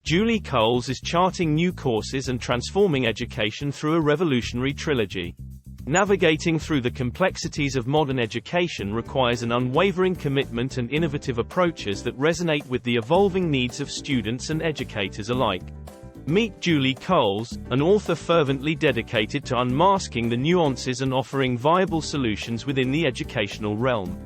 Julie Coles is charting new courses and transforming education through a revolutionary trilogy. Navigating through the complexities of modern education requires an unwavering commitment and innovative approaches that resonate with the evolving needs of students and educators alike. Meet Julie Coles, an author fervently dedicated to unmasking the nuances and offering viable solutions within the educational realm.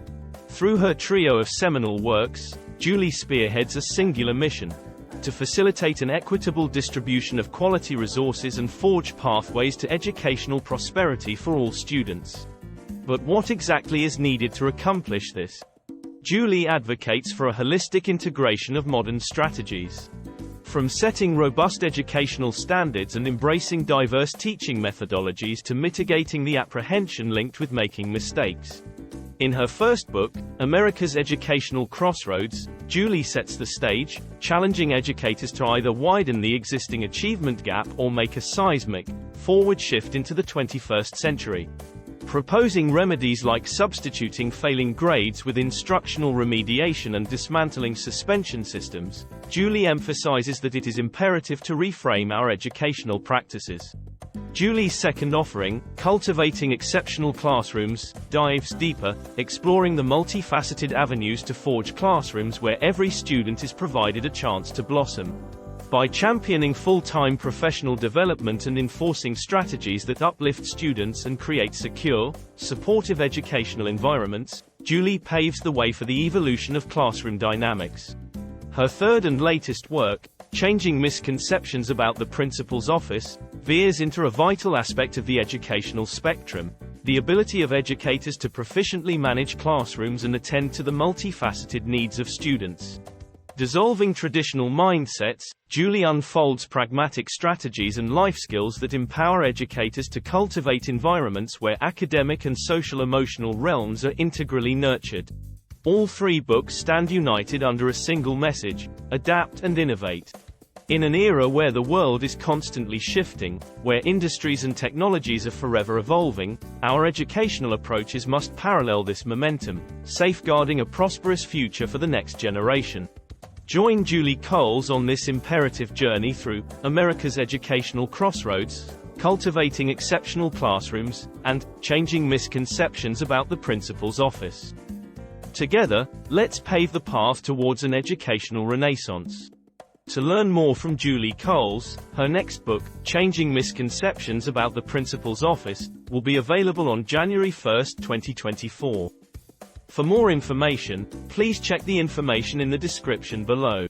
Through her trio of seminal works, Julie spearheads a singular mission: to facilitate an equitable distribution of quality resources and forge pathways to educational prosperity for all students. But what exactly is needed to accomplish this? Julie advocates for a holistic integration of modern strategies. From setting robust educational standards and embracing diverse teaching methodologies to mitigating the apprehension linked with making mistakes. In her first book, America's Educational Crossroads, Julie sets the stage, challenging educators to either widen the existing achievement gap or make a seismic, forward shift into the 21st century. Proposing remedies like substituting failing grades with instructional remediation and dismantling suspension systems, Julie emphasizes that it is imperative to reframe our educational practices. Julie's second offering, Cultivating Exceptional Classrooms, dives deeper, exploring the multifaceted avenues to forge classrooms where every student is provided a chance to blossom. By championing full-time professional development and enforcing strategies that uplift students and create secure, supportive educational environments, Julie paves the way for the evolution of classroom dynamics. Her third and latest work, Changing Misconceptions About the Principal's Office, veers into a vital aspect of the educational spectrum: the ability of educators to proficiently manage classrooms and attend to the multifaceted needs of students. Dissolving traditional mindsets, Julie unfolds pragmatic strategies and life skills that empower educators to cultivate environments where academic and social-emotional realms are integrally nurtured. All three books stand united under a single message: adapt and innovate. In an era where the world is constantly shifting, where industries and technologies are forever evolving, our educational approaches must parallel this momentum, safeguarding a prosperous future for the next generation. Join Julie Coles on this imperative journey through America's Educational Crossroads, Cultivating Exceptional Classrooms, and Changing Misconceptions About the Principal's Office. Together, let's pave the path towards an educational renaissance. To learn more from Julie Coles, her next book, Changing Misconceptions About the Principal's Office, will be available on January 1, 2024. For more information, please check the information in the description below.